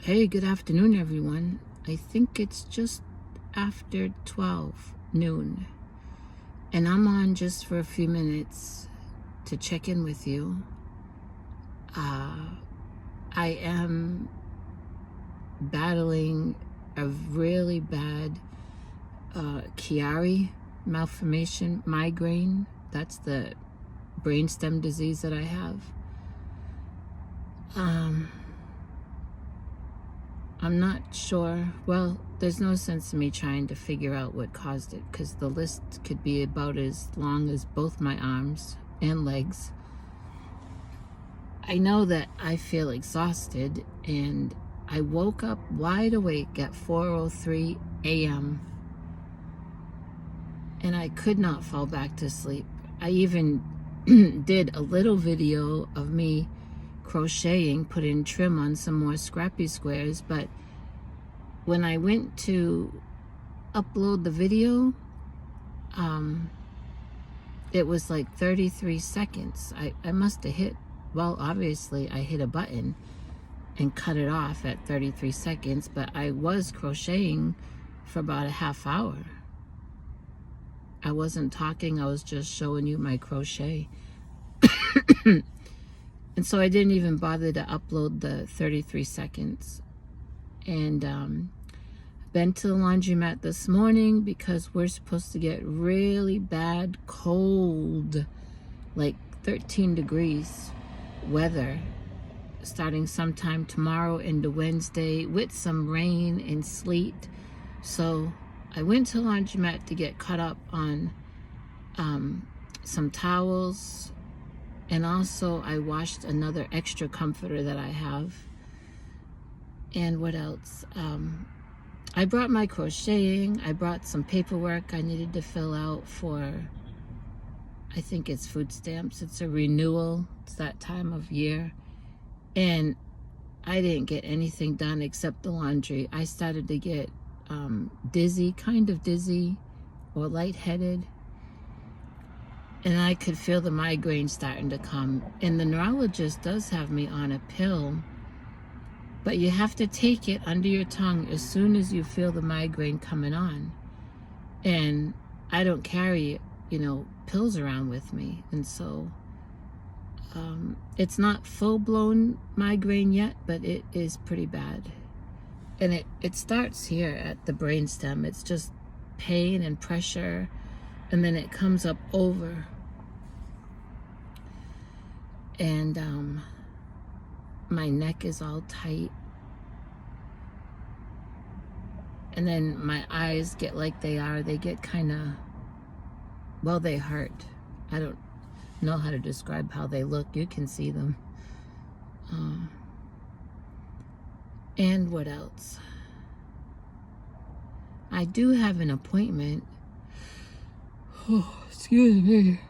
Hey, good afternoon, everyone. I think it's just after 12 noon, and I'm on just for a few minutes to check in with you. I am battling a really bad Chiari malformation migraine. That's the brainstem disease that I have. I'm not sure. Well, there's no sense in me trying to figure out what caused it, because the list could be about as long as both my arms and legs. I know that I feel exhausted, and I woke up wide awake at 4:03 a.m. and I could not fall back to sleep. I even did a little video of me crocheting, putting trim on some more scrappy squares, but when I went to upload the video, it was like 33 seconds. I must have hit, well, obviously I hit a button and cut it off at 33 seconds, but I was crocheting for about a half hour. I wasn't talking, I was just showing you my crochet. And so I didn't even bother to upload the 33 seconds. And been to the laundromat this morning because we're supposed to get really bad cold, like 13 degrees weather, starting sometime tomorrow into Wednesday with some rain and sleet. So I went to the laundromat to get caught up on some towels, and also I washed another extra comforter that I have. And what else? I brought my crocheting. I brought some paperwork I needed to fill out for, I think it's food stamps. It's a renewal. It's that time of year. And I didn't get anything done except the laundry. I started to get dizzy, kind of dizzy or lightheaded. And I could feel the migraine starting to come. And the neurologist does have me on a pill, but you have to take it under your tongue as soon as you feel the migraine coming on. And I don't carry, pills around with me. And so it's not full-blown migraine yet, but it is pretty bad. And it starts here at the brainstem. It's just pain and pressure, and then it comes up over. And my neck is all tight. And then my eyes get like they are. They get kind of, well, they hurt. I don't know how to describe how they look. You can see them. And what else? I do have an appointment. Oh, excuse me.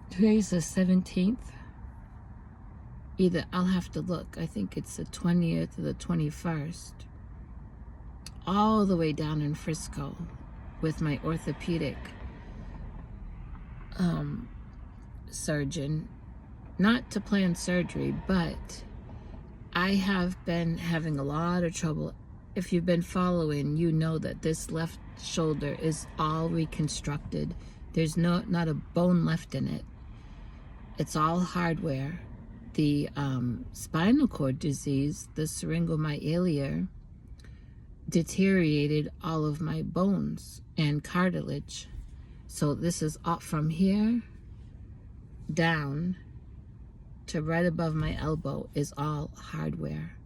Today's the 17th. Either, I'll have to look. I think it's the 20th or the 21st. All the way down in Frisco with my orthopedic surgeon. Not to plan surgery, but I have been having a lot of trouble. If you've been following, you know that this left shoulder is all reconstructed. There's not a bone left in it. It's all hardware. The spinal cord disease, the syringomyelia, deteriorated all of my bones and cartilage. So this is up from here down to right above my elbow is all hardware.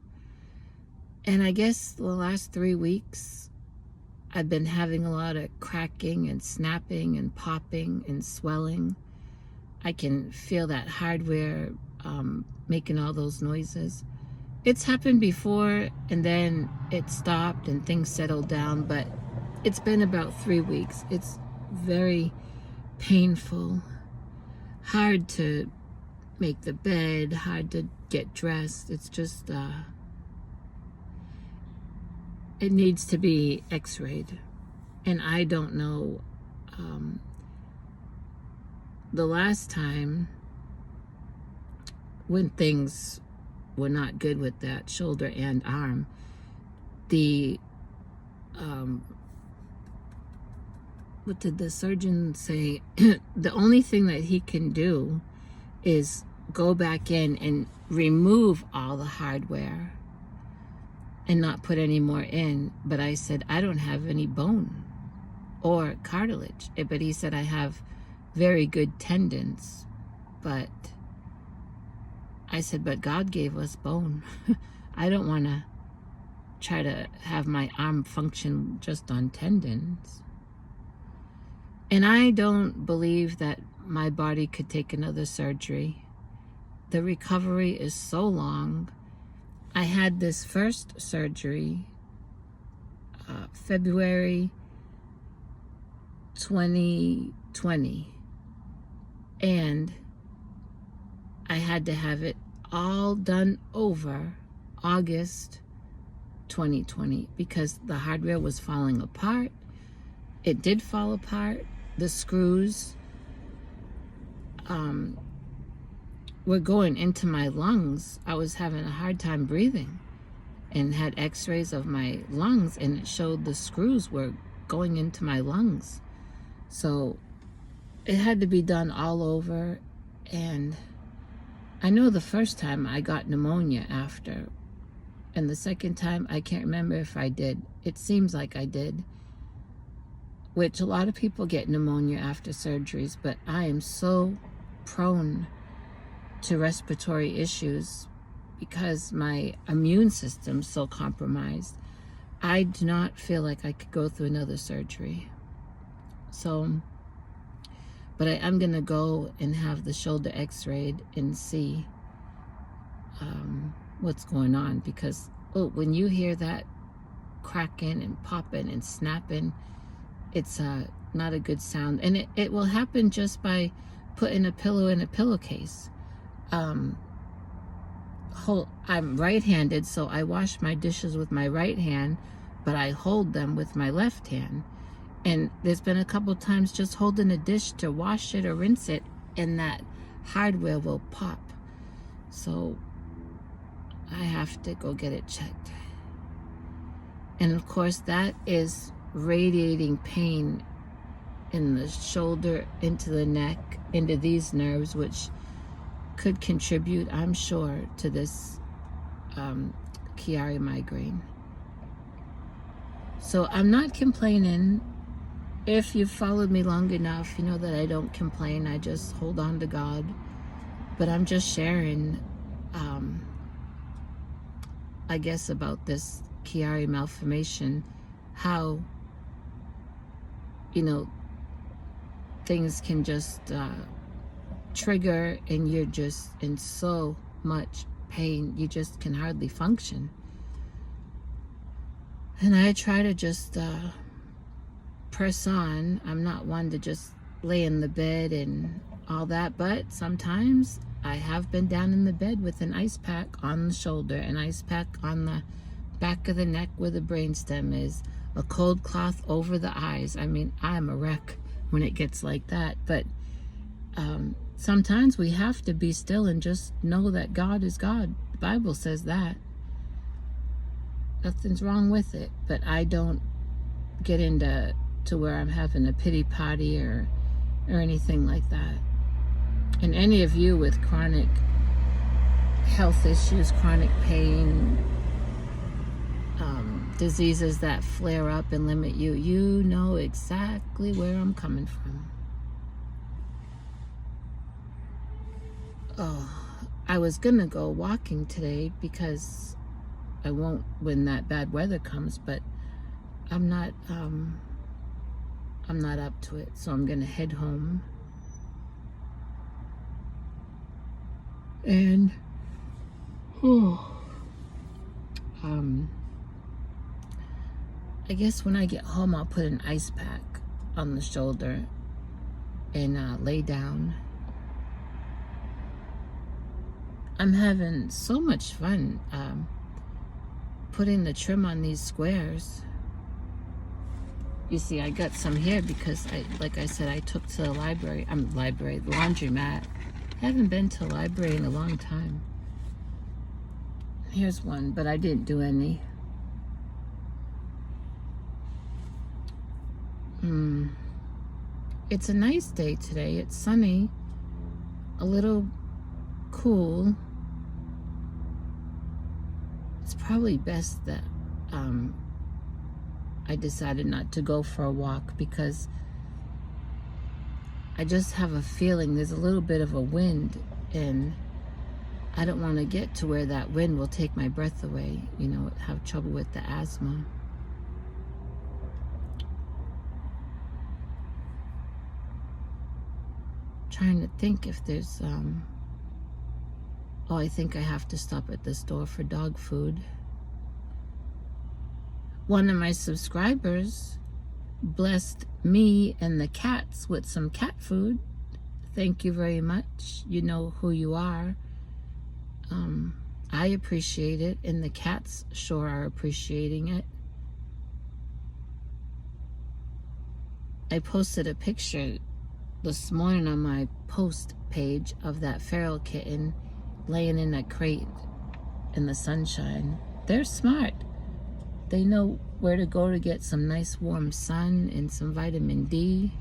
And I guess the last 3 weeks I've been having a lot of cracking and snapping and popping and swelling. I can feel that hardware making all those noises. It's happened before, and then it stopped and things settled down, but it's been about 3 weeks. It's very painful, hard to make the bed, hard to get dressed. It's just, it needs to be x-rayed. And I don't know, the last time when things were not good with that shoulder and arm. The what did the surgeon say? The only thing that he can do is go back in and remove all the hardware and not put any more in. But I said, I don't have any bone or cartilage. But he said, I have very good tendons. But I said, but God gave us bone. I don't want to try to have my arm function just on tendons. And I don't believe that my body could take another surgery. The recovery is so long. I had this first surgery February 2020, and I had to have it all done over August 2020 because the hardware was falling apart. It did fall apart. The screws were going into my lungs. I was having a hard time breathing and had x-rays of my lungs, and it showed the screws were going into my lungs. So it had to be done all over. And I know the first time I got pneumonia after, and the second time I can't remember if I did. It seems like I did, which a lot of people get pneumonia after surgeries, but I am so prone to respiratory issues because my immune system's so compromised. I do not feel like I could go through another surgery. So, but I am gonna go and have the shoulder x-rayed and see what's going on, because when you hear that cracking and popping and snapping, it's not a good sound. And it will happen just by putting a pillow in a pillowcase. I'm right-handed, so I wash my dishes with my right hand, but I hold them with my left hand. And there's been a couple times just holding a dish to wash it or rinse it, and that hardware will pop. So I have to go get it checked. And of course, that is radiating pain in the shoulder, into the neck, into these nerves, which could contribute, I'm sure, to this Chiari migraine. So I'm not complaining. If you've followed me long enough, you know that I don't complain. I just hold on to God. But I'm just sharing, I guess, about this Chiari malformation, how, things can just trigger, and you're just in so much pain, you just can hardly function. And I try to just press on. I'm not one to just lay in the bed and all that, but sometimes I have been down in the bed with an ice pack on the shoulder, an ice pack on the back of the neck where the brainstem is, a cold cloth over the eyes. I mean, I'm a wreck when it gets like that, but sometimes we have to be still and just know that God is God. The Bible says that. Nothing's wrong with it, but I don't get into where I'm having a pity party or anything like that. And any of you with chronic health issues, chronic pain, diseases that flare up and limit you, you know exactly where I'm coming from. I was gonna go walking today because I won't when that bad weather comes, but I'm not up to it, so I'm gonna head home. And I guess when I get home, I'll put an ice pack on the shoulder and lay down. I'm having so much fun putting the trim on these squares. You see, I got some here because, like I said, I took to the library. The laundromat. I haven't been to a library in a long time. Here's one, but I didn't do any. It's a nice day today. It's sunny, a little cool. It's probably best that I decided not to go for a walk because I just have a feeling there's a little bit of a wind, and I don't want to get to where that wind will take my breath away, you know, have trouble with the asthma. Trying to think if there's, oh, I think I have to stop at the store for dog food. One of my subscribers blessed me and the cats with some cat food. Thank you very much. You know who you are. I appreciate it, and the cats sure are appreciating it. I posted a picture this morning on my post page of that feral kitten laying in a crate in the sunshine. They're smart. They know where to go to get some nice warm sun and some vitamin D.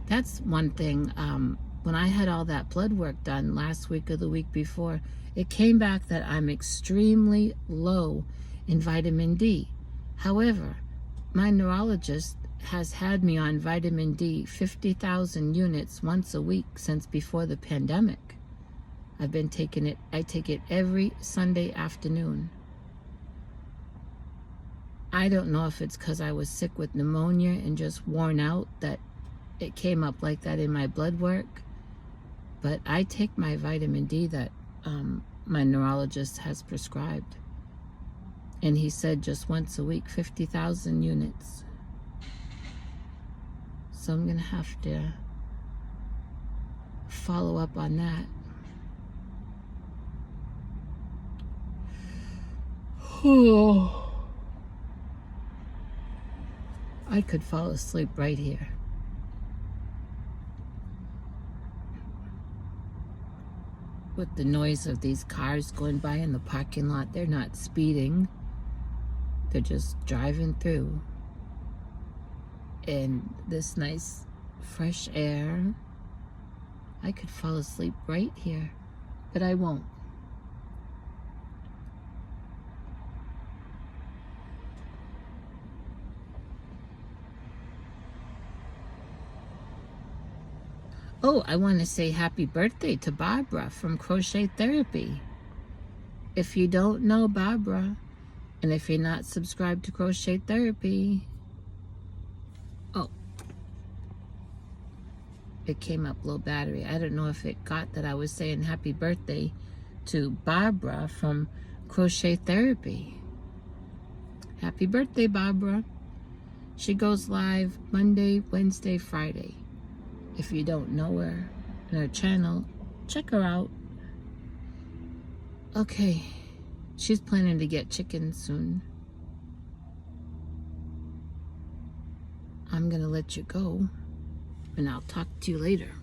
That's one thing. When I had all that blood work done last week or the week before, it came back that I'm extremely low in vitamin D. However, my neurologist has had me on vitamin D 50,000 units once a week since before the pandemic. I've been taking it. I take it every Sunday afternoon. I don't know if it's because I was sick with pneumonia and just worn out that it came up like that in my blood work, but I take my vitamin D that my neurologist has prescribed, and he said just once a week, 50,000 units. So I'm gonna have to follow up on that. Oh, I could fall asleep right here. With the noise of these cars going by in the parking lot. They're not speeding. They're just driving through. And this nice fresh air. I could fall asleep right here, but I won't. Oh, I want to say happy birthday to Barbara from Crochet Therapy. If you don't know Barbara, and if you're not subscribed to Crochet Therapy, oh, it came up low battery. I don't know if it got that I was saying happy birthday to Barbara from Crochet Therapy. Happy birthday, Barbara. She goes live Monday, Wednesday, Friday. If you don't know her and her channel, check her out. Okay, she's planning to get chickens soon. I'm gonna let you go, and I'll talk to you later.